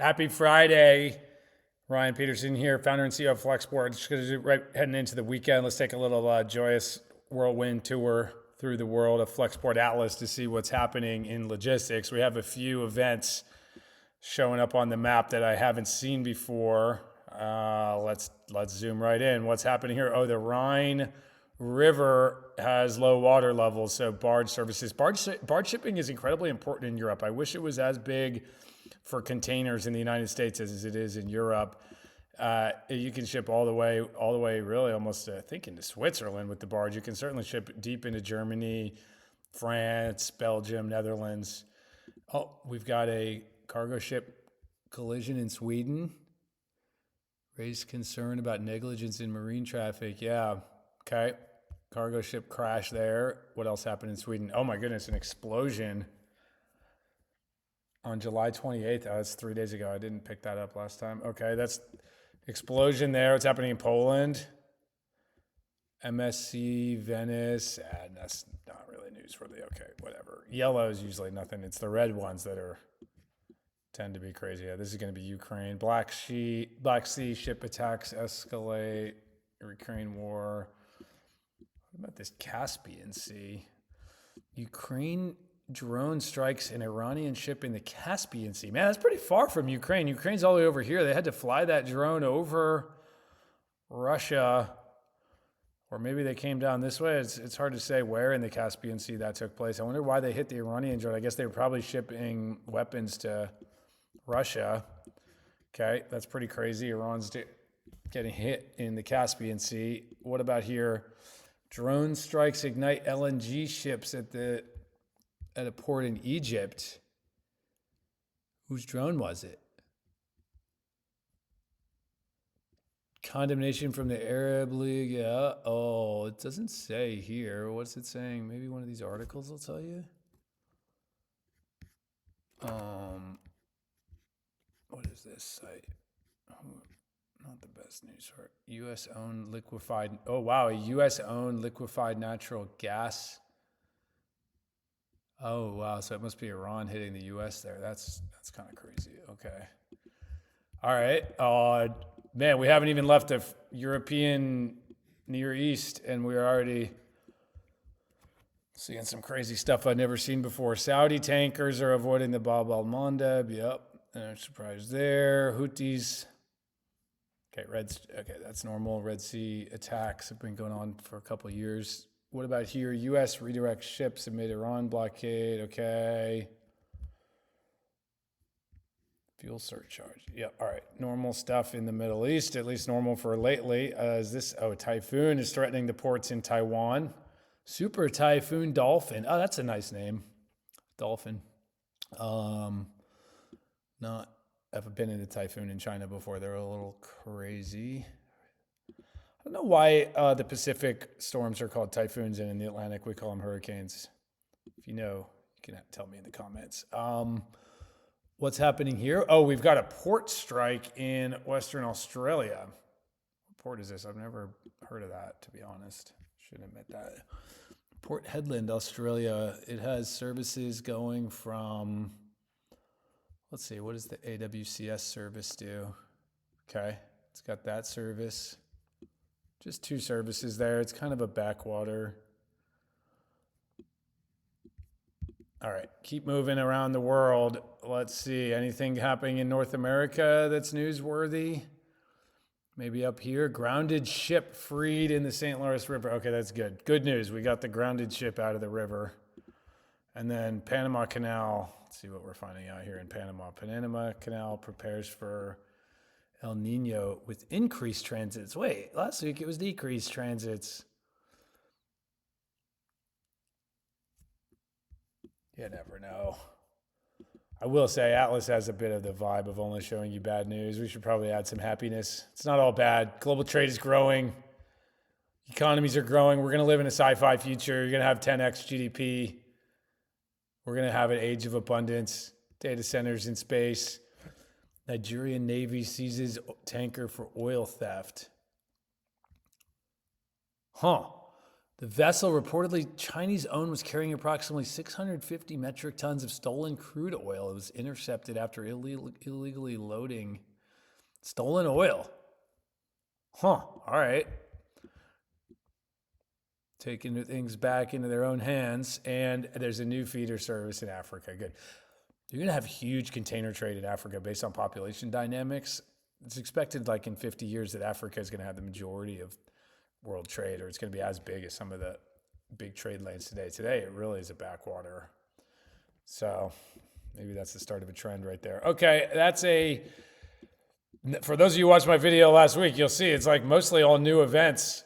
Happy Friday. Ryan Petersen here, founder and CEO of Flexport. Just going to do right heading into the weekend. Let's take a little joyous whirlwind tour through the world of Flexport Atlas to see what's happening in logistics. We have a few events showing up on the map that I haven't seen before. Let's zoom right in. What's happening here? Oh, the Rhine River has low water levels, so barge services. Barge shipping is incredibly important in Europe. I wish it was as big for containers in the United States as it is in Europe. You can ship all the way, really almost, I think, into Switzerland with the barge. You can certainly ship deep into Germany, France, Belgium, Netherlands. Oh, we've got a cargo ship collision in Sweden. Raised concern about negligence in marine traffic. Yeah, okay. Cargo ship crash there. What else happened in Sweden? Oh my goodness, an explosion on July 28th. Oh, that's 3 days ago. I didn't pick that up last time. Okay, that's explosion there. What's happening in Poland? MSC, Venice. That's not really newsworthy. Okay, whatever. Yellow is usually nothing. It's the red ones that tend to be crazy. Yeah, this is going to be Ukraine. Black Sea ship attacks escalate. Ukraine war. What about this Caspian Sea? Ukraine drone strikes an Iranian ship in the Caspian Sea. Man, that's pretty far from Ukraine. Ukraine's all the way over here. They had to fly that drone over Russia, or maybe they came down this way. It's hard to say where in the Caspian Sea that took place. I wonder why they hit the Iranian drone. I guess they were probably shipping weapons to Russia. Okay, that's pretty crazy. Iran's getting hit in the Caspian Sea. What about here? Drone strikes ignite LNG ships at a port in Egypt. Whose drone was it? Condemnation from the Arab League. Yeah. Oh, it doesn't say here. What's it saying? Maybe one of these articles will tell you. What is this site? Not the best news for U.S. owned liquefied. Oh wow, a U.S. owned liquefied natural gas. Oh wow, so it must be Iran hitting the U.S. there. That's kind of crazy. Okay. All right. Man, we haven't even left the European Near East, and we're already seeing some crazy stuff I've never seen before. Saudi tankers are avoiding the Bab al Mandeb. Yep. No surprise there. Houthis. Okay, that's normal. Red Sea attacks have been going on for a couple of years. What about here? U.S. redirects ships amid Iran blockade. Okay. Fuel surcharge. Yeah, all right. Normal stuff in the Middle East, at least normal for lately. Typhoon is threatening the ports in Taiwan. Super Typhoon Dolphin. Oh, that's a nice name. Dolphin. Not ever been in a typhoon in China before. They're a little crazy. I don't know why the Pacific storms are called typhoons, and in the Atlantic we call them hurricanes. If you know, you can tell me in the comments. What's happening here? Oh, we've got a port strike in Western Australia. What port is this? I've never heard of that, to be honest. Should admit that. Port Hedland, Australia. It has services going from... Let's see, what does the AWCS service do? Okay, it's got that service. Just 2 services there. It's kind of a backwater. All right, keep moving around the world. Let's see, anything happening in North America that's newsworthy? Maybe up here, grounded ship freed in the St. Lawrence River. Okay, that's good. Good news, we got the grounded ship out of the river. And then Panama Canal. Let's see what we're finding out here in Panama. Panama Canal prepares for El Nino with increased transits. Wait, last week it was decreased transits. You never know. I will say Atlas has a bit of the vibe of only showing you bad news. We should probably add some happiness. It's not all bad. Global trade is growing. Economies are growing. We're going to live in a sci-fi future. You're going to have 10x GDP. We're going to have an age of abundance, data centers in space. Nigerian Navy seizes tanker for oil theft. The vessel, reportedly Chinese-owned, was carrying approximately 650 metric tons of stolen crude oil. It was intercepted after illegally loading stolen oil. Huh, all right. Taking things back into their own hands. And there's a new feeder service in Africa. Good. You're going to have huge container trade in Africa based on population dynamics. It's expected like in 50 years that Africa is going to have the majority of world trade, or it's going to be as big as some of the big trade lanes today. Today, it really is a backwater. So maybe that's the start of a trend right there. Okay, for those of you who watched my video last week, you'll see it's like mostly all new events.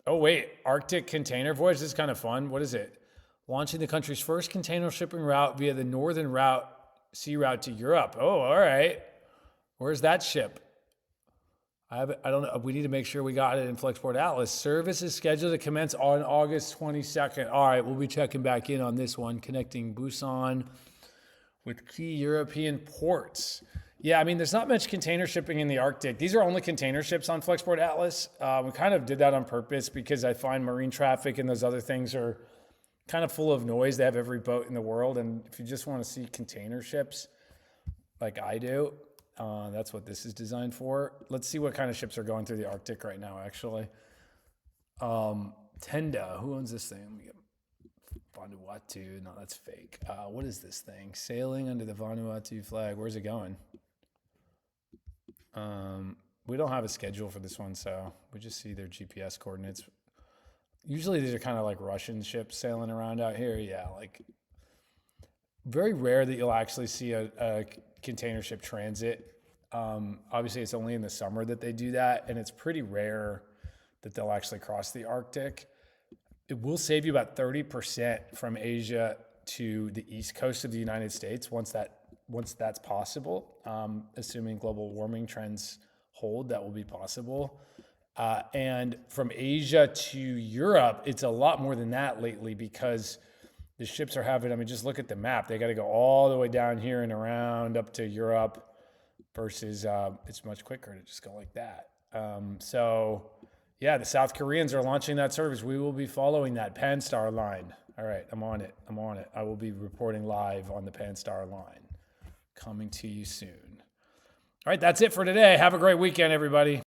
Oh wait, Arctic container voyage. This is kind of fun. What is it? Launching the country's first container shipping route via the northern sea route to Europe. Oh, all right. Where's that ship? I don't know. We need to make sure we got it in Flexport Atlas. Service is scheduled to commence on August 22nd. All right, we'll be checking back in on this one, connecting Busan with key European ports. Yeah, I mean, there's not much container shipping in the Arctic. These are only container ships on Flexport Atlas. We kind of did that on purpose because I find marine traffic and those other things are kind of full of noise. They have every boat in the world. And if you just want to see container ships like I do, that's what this is designed for. Let's see what kind of ships are going through the Arctic right now, actually. Tenda, who owns this thing? Let me get Vanuatu. No, that's fake. What is this thing? Sailing under the Vanuatu flag. Where's it going? We don't have a schedule for this one, so we just see their GPS coordinates. Usually these are kind of like Russian ships sailing around out here. Yeah, like very rare that you'll actually see a container ship transit. Obviously, it's only in the summer that they do that, and it's pretty rare that they'll actually cross the Arctic. It will save you about 30% from Asia to the east coast of the United States once that's possible. Assuming global warming trends hold, that will be possible. And from Asia to Europe, it's a lot more than that lately because the ships are having, I mean, just look at the map. They got to go all the way down here and around up to Europe versus it's much quicker to just go like that. So, yeah, the South Koreans are launching that service. We will be following that Panstar line. All right, I'm on it. I will be reporting live on the Panstar line. Coming to you soon. All right, that's it for today. Have a great weekend, everybody.